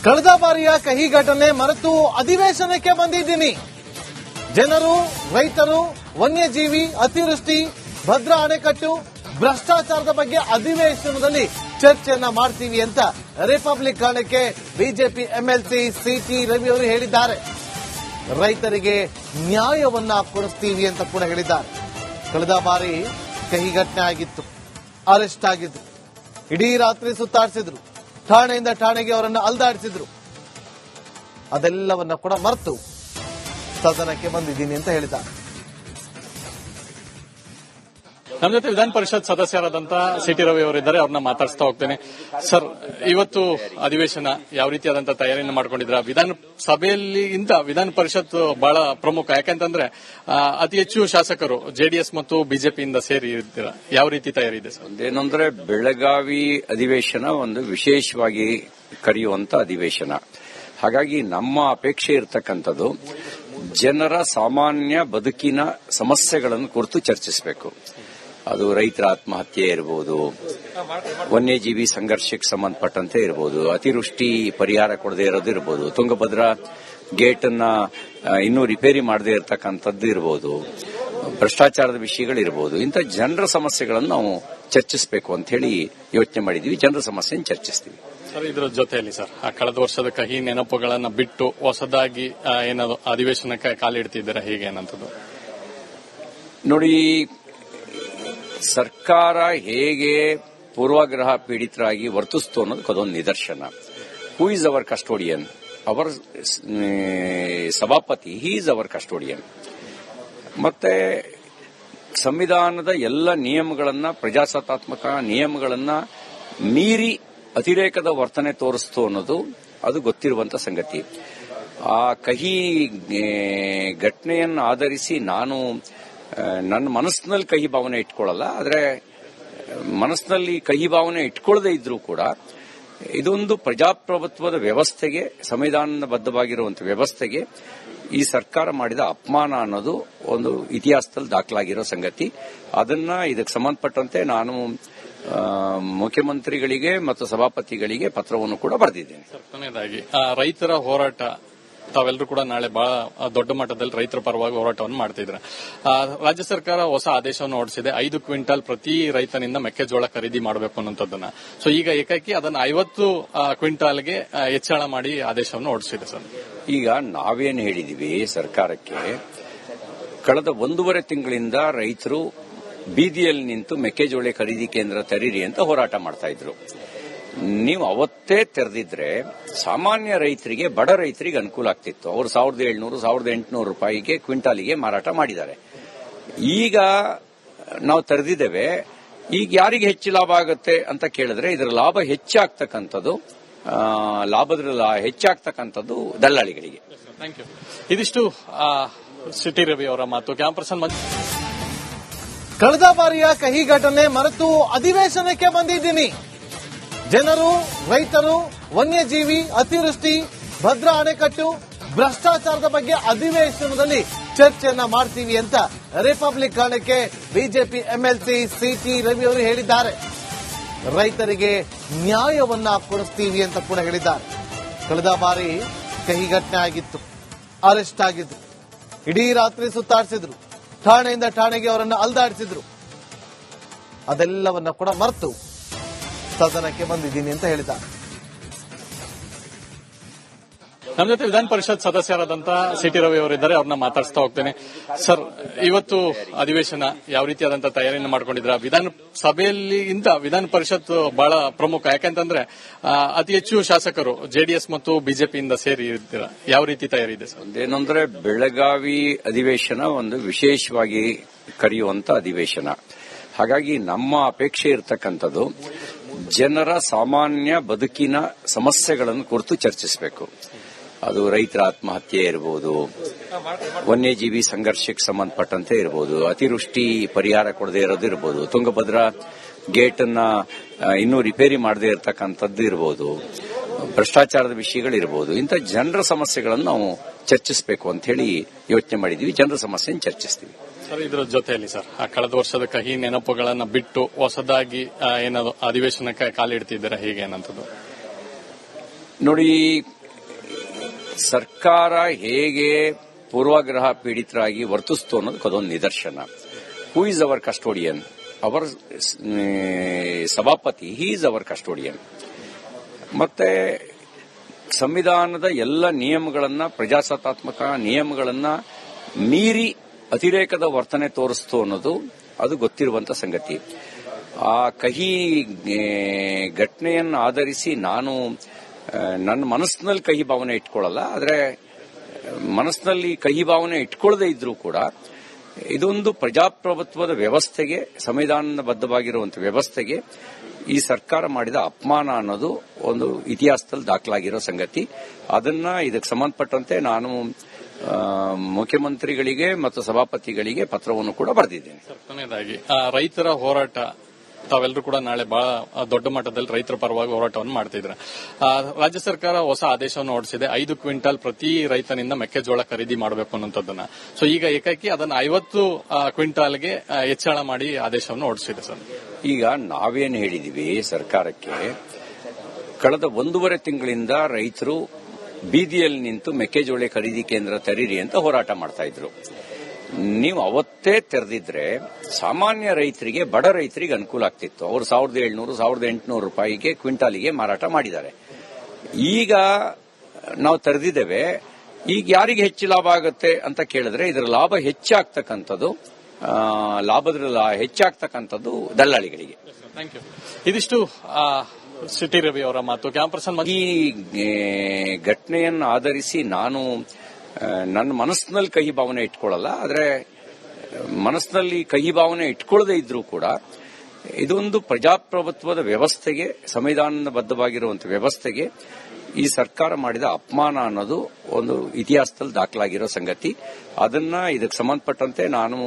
ಕಳೆದ ಬಾರಿಯ ಕಹಿ ಘಟನೆ ಮರೆತು ಅಧಿವೇಶನಕ್ಕೆ ಬಂದಿದ್ದೀನಿ. ಜನರು, ರೈತರು, ವನ್ಯಜೀವಿ, ಅತಿವೃಷ್ಟಿ, ಭದ್ರಾ ಅಣೆಕಟ್ಟು, ಭ್ರಷ್ಟಾಚಾರದ ಬಗ್ಗೆ ಅಧಿವೇಶನದಲ್ಲಿ ಚರ್ಚೆಯನ್ನ ಮಾಡ್ತೀವಿ ಅಂತ ರಿಪಬ್ಲಿಕ್ ಕಾರಣಕ್ಕೆ ಬಿಜೆಪಿ ಎಂಎಲ್ಸಿ ಸಿಟಿ ರವಿ ಅವರು ಹೇಳಿದ್ದಾರೆ. ರೈತರಿಗೆ ನ್ಯಾಯವನ್ನ ಕೊಡಿಸ್ತೀವಿ ಅಂತ ಕೂಡ ಹೇಳಿದ್ದಾರೆ. ಕಳೆದ ಬಾರಿ ಕಹಿ ಘಟನೆ ಆಗಿತ್ತು, ಅರೆಸ್ಟ್ ಆಗಿದ್ರು, ಇಡೀ ರಾತ್ರಿ ಸುತ್ತಾಡಿಸಿದ್ರು, ಠಾಣೆಯಿಂದ ಠಾಣೆಗೆ ಅವರನ್ನು ಅಲ್ದಾಡಿಸಿದ್ರು. ಅದೆಲ್ಲವನ್ನ ಕೂಡ ಮರೆತು ಸದನಕ್ಕೆ ಬಂದಿದ್ದೀನಿ ಅಂತ ಹೇಳಿದ್ದಾರೆ. ನಮ್ಮ ಜೊತೆ ವಿಧಾನ ಪರಿಷತ್ ಸದಸ್ಯರಾದಂತಹ ಸಿಟಿ ರವಿ ಅವರಿದ್ದಾರೆ, ಅವ್ರನ್ನ ಮಾತಾಡಿಸ್ತಾ ಹೋಗ್ತೇನೆ. ಸರ್, ಇವತ್ತು ಅಧಿವೇಶನ ಯಾವ ರೀತಿಯಾದಂತಹ ತಯಾರಿಯನ್ನು ಮಾಡ್ಕೊಂಡಿದ್ರ? ವಿಧಾನ ಸಭೆಯಲ್ಲಿ ವಿಧಾನ ಪರಿಷತ್ ಬಹಳ ಪ್ರಮುಖ, ಯಾಕಂತಂದ್ರೆ ಅತಿ ಹೆಚ್ಚು ಶಾಸಕರು ಜೆಡಿಎಸ್ ಮತ್ತು ಬಿಜೆಪಿಯಿಂದ ಸೇರಿ ಇರ್ತೀರ. ಯಾವ ರೀತಿ ತಯಾರಿ ಇದೆ ಸರ್? ಏನಂದ್ರೆ ಬೆಳಗಾವಿ ಅಧಿವೇಶನ ಒಂದು ವಿಶೇಷವಾಗಿ ಕರೆಯುವಂತ ಅಧಿವೇಶನ. ಹಾಗಾಗಿ ನಮ್ಮ ಅಪೇಕ್ಷೆ ಇರತಕ್ಕಂಥದ್ದು ಜನರ ಸಾಮಾನ್ಯ ಬದುಕಿನ ಸಮಸ್ಯೆಗಳನ್ನು ಕುರಿತು ಚರ್ಚಿಸಬೇಕು. ಅದು ರೈತರ ಆತ್ಮಹತ್ಯೆ ಇರಬಹುದು, ವನ್ಯಜೀವಿ ಸಂಘರ್ಷಕ್ಕೆ ಸಂಬಂಧಪಟ್ಟಂತೆ ಇರಬಹುದು, ಅತಿವೃಷ್ಟಿ ಪರಿಹಾರ ಕೊಡದೇ ಇರೋದು ಇರಬಹುದು, ತುಂಗಭದ್ರಾ ಗೇಟ್ ಅನ್ನ ಇನ್ನೂ ರಿಪೇರಿ ಮಾಡದೇ ಇರತಕ್ಕಂಥದ್ದು ಇರಬಹುದು, ಭ್ರಷ್ಟಾಚಾರದ ವಿಷಯಗಳಿರಬಹುದು. ಇಂಥ ಜನರ ಸಮಸ್ಯೆಗಳನ್ನು ನಾವು ಚರ್ಚಿಸಬೇಕು ಅಂತ ಹೇಳಿ ಯೋಚನೆ ಮಾಡಿದೀವಿ. ಜನರ ಸಮಸ್ಯೆಯನ್ನು ಚರ್ಚಿಸ್ತೀವಿ. ಸರ್, ಇದರ ಜೊತೆಯಲ್ಲಿ ಸರ್, ಕಳೆದ ವರ್ಷದ ಕಹಿ ನೆನಪುಗಳನ್ನ ಬಿಟ್ಟು ಹೊಸದಾಗಿ ಏನಾದ್ರು ಅಧಿವೇಶನಕ್ಕೆ ಕಾಲಿಡ್ತಿದ್ದೀರಾ, ಹೀಗೆ ಏನಂತದ್ದು? ನೋಡಿ, ಸರ್ಕಾರ ಹೇಗೆ ಪೂರ್ವಾಗ್ರಹ ಪೀಡಿತರಾಗಿ ವರ್ತಿಸ್ತು ಅನ್ನೋದಕ್ಕೆ ಅದೊಂದು ನಿದರ್ಶನ. Who is our custodian? Our ಸಭಾಪತಿ, ಹಿ ಈಸ್ ಅವರ್ ಕಸ್ಟೋಡಿಯನ್. ಮತ್ತೆ ಸಂವಿಧಾನದ ಎಲ್ಲ ನಿಯಮಗಳನ್ನ, ಪ್ರಜಾಸತ್ತಾತ್ಮಕ ನಿಯಮಗಳನ್ನ ಮೀರಿ ಅತಿರೇಕದ ವರ್ತನೆ ತೋರಿಸ್ತು ಅನ್ನೋದು ಅದು ಗೊತ್ತಿರುವಂತ ಸಂಗತಿ. ಆ ಕಹಿ ಘಟನೆಯನ್ನು ಆಧರಿಸಿ ನಾನು ನನ್ನ ಮನಸ್ಸಿನಲ್ಲಿ ಕಹಿ ಭಾವನೆ ಇಟ್ಕೊಳ್ಳಲ್ಲ. ಆದರೆ ಮನಸ್ಸಿನಲ್ಲಿ ಕಹಿ ಭಾವನೆ ಇಟ್ಕೊಳ್ಳದೇ ಇದ್ರೂ ಕೂಡ ಇದೊಂದು ಪ್ರಜಾಪ್ರಭುತ್ವದ ವ್ಯವಸ್ಥೆಗೆ, ಸಂವಿಧಾನಬದ್ಧವಾಗಿರುವಂತಹ ವ್ಯವಸ್ಥೆಗೆ ಈ ಸರ್ಕಾರ ಮಾಡಿದ ಅಪಮಾನ ಅನ್ನೋದು ಒಂದು ಇತಿಹಾಸದಲ್ಲಿ ದಾಖಲಾಗಿರೋ ಸಂಗತಿ. ಅದನ್ನ ಇದಕ್ಕೆ ಸಂಬಂಧಪಟ್ಟಂತೆ ನಾನು ಮುಖ್ಯಮಂತ್ರಿಗಳಿಗೆ ಮತ್ತು ಸಭಾಪತಿಗಳಿಗೆ ಪತ್ರವನ್ನು ಕೂಡ ಬರೆದಿದ್ದೇನೆ. ಕೊನೆಯದಾಗಿ ರೈತರ ಹೋರಾಟ, ತಾವೆಲ್ಲರೂ ಕೂಡ ನಾಳೆ ಬಹಳ ದೊಡ್ಡ ಮಟ್ಟದಲ್ಲಿ ರೈತರ ಪರವಾಗಿ ಹೋರಾಟವನ್ನು ಮಾಡ್ತಿದ್ರ. ರಾಜ್ಯ ಸರ್ಕಾರ ಹೊಸ ಆದೇಶವನ್ನು ಹೊರಡಿಸಿದೆ, 5 ಕ್ವಿಂಟಲ್ ಪ್ರತಿ ರೈತನಿಂದ ಮೆಕ್ಕೆಜೋಳ ಖರೀದಿ ಮಾಡಬೇಕು ಅನ್ನೋದನ್ನ. ಸೊ ಈಗ ಏಕಾಏಕಿ ಅದನ್ನ 50 ಕ್ವಿಂಟಾಲ್ಗೆ ಹೆಚ್ಚಳ ಮಾಡಿ ಆದೇಶವನ್ನು ಹೊರಡಿಸಿದೆ ಸರ್. ಈಗ ನಾವೇನು ಹೇಳಿದೀವಿ ಸರ್ಕಾರಕ್ಕೆ, ಕಳೆದ 1.5 ತಿಂಗಳಿಂದ ರೈತರು ಬೀದಿಯಲ್ಲಿ ನಿಂತು ಮೆಕ್ಕೆಜೋಳ ಖರೀದಿ ಕೇಂದ್ರ ತೆರೀರಿ ಅಂತ ಹೋರಾಟ ಮಾಡ್ತಾ ಇದ್ರು. ನೀವು ಅವತ್ತೇ ತೆರೆದಿದ್ರೆ ಸಾಮಾನ್ಯ ರೈತರಿಗೆ, ಬಡ ರೈತರಿಗೆ ಅನುಕೂಲ ಆಗ್ತಿತ್ತು. ಅವರು 1700, 1800 ರೂಪಾಯಿಗೆ ಕ್ವಿಂಟಾಲಿಗೆ ಮಾರಾಟ ಮಾಡಿದ್ದಾರೆ. ಈಗ ನಾವು ತೆರೆದಿದ್ದೇವೆ, ಈಗ ಯಾರಿಗೆ ಹೆಚ್ಚು ಲಾಭ ಆಗುತ್ತೆ ಅಂತ ಕೇಳಿದ್ರೆ ಇದರ ಲಾಭ ಹೆಚ್ಚಾಗ್ತಕ್ಕಂಥದ್ದು ದಲ್ಲಾಳಿಗಳಿಗೆ. ಇದಿಷ್ಟು ಸಿಟಿ ರವಿ ಅವರ ಮಾತು. ಕ್ಯಾಂಪರ್ಸನ್ ಕಳೆದ ಬಾರಿಯ ಕಹಿ ಘಟನೆ ಮರೆತು ಅಧಿವೇಶನಕ್ಕೆ ಬಂದಿದ್ದೀನಿ. ಜನರು, ರೈತರು, ವನ್ಯಜೀವಿ, ಅತಿವೃಷ್ಟಿ, ಭದ್ರಾ ಅಣೆಕಟ್ಟು, ಭ್ರಷ್ಟಾಚಾರದ ಬಗ್ಗೆ ಅಧಿವೇಶನದಲ್ಲಿ ಚರ್ಚೆಯನ್ನ ಮಾಡ್ತೀವಿ ಅಂತ ರಿಪಬ್ಲಿಕ್ ಕಾರಣಕ್ಕೆ ಬಿಜೆಪಿ ಎಂಎಲ್ಸಿ ಸಿಟಿ ರವಿ ಅವರು ಹೇಳಿದ್ದಾರೆ. ರೈತರಿಗೆ ನ್ಯಾಯವನ್ನ ಕೊಡಿಸ್ತೀವಿ ಅಂತ ಕೂಡ ಹೇಳಿದ್ದಾರೆ. ಕಳೆದ ಬಾರಿ ಕಹಿ ಘಟನೆ ಆಗಿತ್ತು, ಅರೆಸ್ಟ್ ಆಗಿದ್ರು, ಇಡೀ ರಾತ್ರಿ ಸುತ್ತಾಡಿಸಿದ್ರು, ಠಾಣೆಯಿಂದ ಠಾಣೆಗೆ ಅವರನ್ನು ಅಲ್ದಾಡಿಸಿದ್ರು. ಅದೆಲ್ಲವನ್ನ ಕೂಡ ಮರೆತು ಸದನಕ್ಕೆ ಬಂದಿದ್ದೀನಿ ಅಂತ ಹೇಳಿದ್ದಾರೆ. ನಮ್ಮ ಜೊತೆ ವಿಧಾನ ಪರಿಷತ್ ಸದಸ್ಯರಾದಂತಹ ಸಿಟಿ ರವಿ ಅವರಿದ್ದಾರೆ, ಅವ್ರನ್ನ ಮಾತಾಡಿಸ್ತಾ ಹೋಗ್ತೇನೆ. ಸರ್, ಇವತ್ತು ಅಧಿವೇಶನ ಯಾವ ರೀತಿಯಾದಂತಹ ತಯಾರಿಯನ್ನು ಮಾಡ್ಕೊಂಡಿದ್ರ? ವಿಧಾನ ಸಭೆಯಲ್ಲಿ ವಿಧಾನ ಪರಿಷತ್ ಬಹಳ ಪ್ರಮುಖ, ಯಾಕಂತಂದ್ರೆ ಅತಿ ಹೆಚ್ಚು ಶಾಸಕರು ಜೆಡಿಎಸ್ ಮತ್ತು ಬಿಜೆಪಿಯಿಂದ ಸೇರಿ ಇರ್ತೀರ. ಯಾವ ರೀತಿ ತಯಾರಿ ಇದೆ ಸರ್? ಏನಂದ್ರೆ ಬೆಳಗಾವಿ ಅಧಿವೇಶನ ಒಂದು ವಿಶೇಷವಾಗಿ ಕರೆಯುವಂತ ಅಧಿವೇಶನ. ಹಾಗಾಗಿ ನಮ್ಮ ಅಪೇಕ್ಷೆ ಇರತಕ್ಕಂಥದ್ದು ಜನರ ಸಾಮಾನ್ಯ ಬದುಕಿನ ಸಮಸ್ಯೆಗಳನ್ನು ಕುರಿತು ಚರ್ಚಿಸಬೇಕು. ಅದು ರೈತರ ಆತ್ಮಹತ್ಯೆ ಇರಬಹುದು, ವನ್ಯಜೀವಿ ಸಂಘರ್ಷಕ್ಕೆ ಸಂಬಂಧಪಟ್ಟಂತೆ ಇರಬಹುದು, ಅತಿವೃಷ್ಟಿ ಪರಿಹಾರ ಕೊಡದೇ ಇರೋದು ಇರಬಹುದು, ತುಂಗಭದ್ರಾ ಗೇಟ್ ಅನ್ನ ಇನ್ನೂ ರಿಪೇರಿ ಮಾಡದೇ ಇರತಕ್ಕಂಥದ್ದು ಇರಬಹುದು, ಭ್ರಷ್ಟಾಚಾರದ ವಿಷಯಗಳಿರಬಹುದು. ಇಂಥ ಜನರ ಸಮಸ್ಯೆಗಳನ್ನು ನಾವು ಚರ್ಚಿಸಬೇಕು ಅಂತ ಹೇಳಿ ಯೋಚನೆ ಮಾಡಿದೀವಿ. ಜನರ ಸಮಸ್ಯೆಯನ್ನು ಚರ್ಚಿಸ್ತೀವಿ. ಸರ್, ಇದರ ಜೊತೆಯಲ್ಲಿ ಸರ್, ಕಳೆದ ವರ್ಷದ ಕಹಿ ನೆನಪುಗಳನ್ನ ಬಿಟ್ಟು ಹೊಸದಾಗಿ ಏನಾದ್ರು ಅಧಿವೇಶನಕ್ಕೆ ಕಾಲಿಡ್ತಿದ್ದೀರಾ, ಹೀಗೆ ಏನಂತದ್ದು? ನೋಡಿ, ಸರ್ಕಾರ ಹೇಗೆ ಪೂರ್ವಾಗ್ರಹ ಪೀಡಿತರಾಗಿ ವರ್ತಿಸ್ತು ಅನ್ನೋದಕ್ಕೆ ಅದೊಂದು ನಿದರ್ಶನ. Who is our custodian? Our ಸಭಾಪತಿ, ಹಿ ಈಸ್ ಅವರ್ ಕಸ್ಟೋಡಿಯನ್. ಮತ್ತೆ ಸಂವಿಧಾನದ ಎಲ್ಲ ನಿಯಮಗಳನ್ನ, ಪ್ರಜಾಸತ್ತಾತ್ಮಕ ನಿಯಮಗಳನ್ನ ಮೀರಿ ಅತಿರೇಕದ ವರ್ತನೆ ತೋರಿಸ್ತು ಅನ್ನೋದು ಅದು ಗೊತ್ತಿರುವಂತ ಸಂಗತಿ. ಆ ಕಹಿ ಘಟನೆಯನ್ನು ಆಧರಿಸಿ ನಾನು ನನ್ನ ಮನಸ್ಸಿನಲ್ಲಿ ಕಹಿ ಭಾವನೆ ಇಟ್ಕೊಳ್ಳಲ್ಲ. ಆದರೆ ಮನಸ್ಸಿನಲ್ಲಿ ಕಹಿ ಭಾವನೆ ಇಟ್ಕೊಳ್ಳದೆ ಇದ್ರೂ ಕೂಡ ಇದೊಂದು ಪ್ರಜಾಪ್ರಭುತ್ವದ ವ್ಯವಸ್ಥೆಗೆ, ಸಂವಿಧಾನಬದ್ಧವಾಗಿರುವಂತಹ ವ್ಯವಸ್ಥೆಗೆ ಈ ಸರ್ಕಾರ ಮಾಡಿದ ಅಪಮಾನ ಅನ್ನೋದು ಒಂದು ಇತಿಹಾಸದಲ್ಲಿ ದಾಖಲಾಗಿರೋ ಸಂಗತಿ. ಅದನ್ನ ಇದಕ್ಕೆ ಸಂಬಂಧಪಟ್ಟಂತೆ ನಾನು ಮುಖ್ಯಮಂತ್ರಿಗಳಿಗೆ ಮತ್ತು ಸಭಾಪತಿಗಳಿಗೆ ಪತ್ರವನ್ನು ಕೂಡ ಬರೆದಿದ್ದೇನೆ. ಕೊನೆಯದಾಗಿ ರೈತರ ಹೋರಾಟ, ತಾವೆಲ್ಲರೂ ಕೂಡ ನಾಳೆ ಬಹಳ ದೊಡ್ಡ ಮಟ್ಟದಲ್ಲಿ ರೈತರ ಪರವಾಗಿ ಹೋರಾಟವನ್ನು ಮಾಡ್ತಿದ್ರೆ, ರಾಜ್ಯ ಸರ್ಕಾರ ಹೊಸ ಆದೇಶವನ್ನು ಹೊರಡಿಸಿದೆ. 5 ಕ್ವಿಂಟಲ್ ಪ್ರತಿ ರೈತನಿಂದ ಮೆಕ್ಕೆಜೋಳ ಖರೀದಿ ಮಾಡಬೇಕು ಅನ್ನೋದನ್ನ. ಸೊ ಈಗ ಏಕಾಏಕಿ ಅದನ್ನು 50 ಕ್ವಿಂಟಾಲ್ಗೆ ಹೆಚ್ಚಳ ಮಾಡಿ ಆದೇಶವನ್ನು ಹೊರಡಿಸಿದೆ ಸರ್. ಈಗ ನಾವೇನು ಹೇಳಿದೀವಿ ಸರ್ಕಾರಕ್ಕೆ, ಕಳೆದ 1.5 ತಿಂಗಳಿಂದ ರೈತರು ಬೀದಿಯಲ್ಲಿ ನಿಂತು ಮೆಕ್ಕೆಜೋಳ ಖರೀದಿ ಕೇಂದ್ರ ತೆರೀರಿ ಅಂತ ಹೋರಾಟ ಮಾಡ್ತಾ ಇದ್ರು. ನೀವು ಅವತ್ತೇ ತೆರೆದಿದ್ರೆ ಸಾಮಾನ್ಯ ರೈತರಿಗೆ, ಬಡ ರೈತರಿಗೆ ಅನುಕೂಲ ಆಗ್ತಿತ್ತು. ಅವರು 1700, 1800 ರೂಪಾಯಿಗೆ ಕ್ವಿಂಟಾಲಿಗೆ ಮಾರಾಟ ಮಾಡಿದ್ದಾರೆ. ಈಗ ನಾವು ತೆರೆದಿದ್ದೇವೆ, ಈಗ ಯಾರಿಗೆ ಹೆಚ್ಚು ಲಾಭ ಆಗುತ್ತೆ ಅಂತ ಕೇಳಿದ್ರೆ ಇದರ ಲಾಭ ಹೆಚ್ಚಾಗ್ತಕ್ಕಂಥದ್ದು ಹೆಚ್ಚಾಗ್ತಕ್ಕಂಥದ್ದು ದಲ್ಲಾಳಿಗಳಿಗೆ. Thank you. ಇದಿಷ್ಟು ಸಿಟಿ ರವಿ ಅವರ ಮಾತು. ಕ್ಯಾಂಪರ್ಸನ್ ಈ ಘಟನೆಯನ್ನು ಆಧರಿಸಿ ನಾನು ನನ್ನ ಮನಸ್ಸಿನಲ್ಲಿ ಕಹಿ ಭಾವನೆ ಇಟ್ಕೊಳ್ಳಲ್ಲ. ಆದರೆ ಮನಸ್ಸಿನಲ್ಲಿ ಕಹಿ ಭಾವನೆ ಇಟ್ಕೊಳ್ಳದೆ ಇದ್ರೂ ಕೂಡ ಇದೊಂದು ಪ್ರಜಾಪ್ರಭುತ್ವದ ವ್ಯವಸ್ಥೆಗೆ, ಸಂವಿಧಾನಬದ್ಧವಾಗಿರುವಂತಹ ವ್ಯವಸ್ಥೆಗೆ ಈ ಸರ್ಕಾರ ಮಾಡಿದ ಅಪಮಾನ ಅನ್ನೋದು ಒಂದು ಇತಿಹಾಸದಲ್ಲಿ ದಾಖಲಾಗಿರೋ ಸಂಗತಿ. ಅದನ್ನ ಇದಕ್ಕೆ ಸಂಬಂಧಪಟ್ಟಂತೆ ನಾನು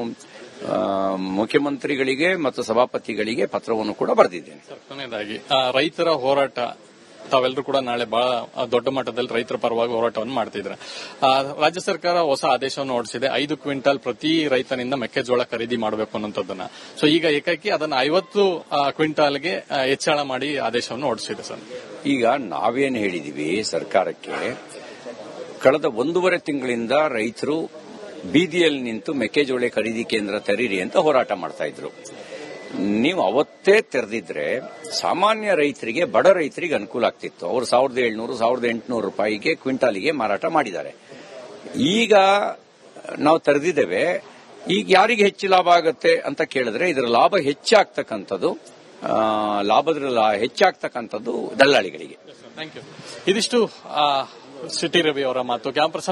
ಮುಖ್ಯಮಂತ್ರಿಗಳಿಗೆ ಮತ್ತು ಸಭಾಪತಿಗಳಿಗೆ ಪತ್ರವನ್ನು ಕೂಡ ಬರೆದಿದ್ದೇನೆ. ಕೊನೆಯದಾಗಿ ರೈತರ ಹೋರಾಟ, ತಾವೆಲ್ಲರೂ ಕೂಡ ನಾಳೆ ಬಹಳ ದೊಡ್ಡ ಮಟ್ಟದಲ್ಲಿ ರೈತರ ಪರವಾಗಿ ಹೋರಾಟವನ್ನು ಮಾಡ್ತಿದ್ರೆ, ರಾಜ್ಯ ಸರ್ಕಾರ ಹೊಸ ಆದೇಶವನ್ನು ಹೊರಡಿಸಿದೆ. 5 ಕ್ವಿಂಟಲ್ ಪ್ರತಿ ರೈತನಿಂದ ಮೆಕ್ಕೆಜೋಳ ಖರೀದಿ ಮಾಡಬೇಕು ಅನ್ನೋದನ್ನ. ಸೊ ಈಗ ಏಕಾಏಕಿ ಅದನ್ನು 50 ಕ್ವಿಂಟಾಲ್ಗೆ ಹೆಚ್ಚಳ ಮಾಡಿ ಆದೇಶವನ್ನು ಹೊರಡಿಸಿದೆ ಸರ್. ಈಗ ನಾವೇನು ಹೇಳಿದೀವಿ ಸರ್ಕಾರಕ್ಕೆ, ಕಳೆದ 1.5 ತಿಂಗಳಿಂದ ರೈತರು ಬೀದಿಯಲ್ಲಿ ನಿಂತು ಮೆಕ್ಕೆಜೋಳ ಖರೀದಿ ಕೇಂದ್ರ ತೆರೀರಿ ಅಂತ ಹೋರಾಟ ಮಾಡ್ತಾ ಇದ್ರು. ನೀವು ಅವತ್ತೇ ತೆರೆದಿದ್ರೆ ಸಾಮಾನ್ಯ ರೈತರಿಗೆ, ಬಡ ರೈತರಿಗೆ ಅನುಕೂಲ ಆಗ್ತಿತ್ತು. ಅವರು 1700, 1800 ರೂಪಾಯಿಗೆ ಕ್ವಿಂಟಾಲಿಗೆ ಮಾರಾಟ ಮಾಡಿದ್ದಾರೆ. ಈಗ ನಾವು ತೆರೆದಿದ್ದೇವೆ, ಈಗ ಯಾರಿಗೆ ಹೆಚ್ಚು ಲಾಭ ಆಗುತ್ತೆ ಅಂತ ಕೇಳಿದ್ರೆ ಇದರ ಲಾಭ ಹೆಚ್ಚಾಗ್ತಕ್ಕಂಥದ್ದು ದಲ್ಲಾಳಿಗಳಿಗೆ. Thank you. ಇದಿಷ್ಟು ಸಿಟಿ ರವಿ ಅವರ ಮಾತು. ಕ್ಯಾಂಪರ್ಸನ್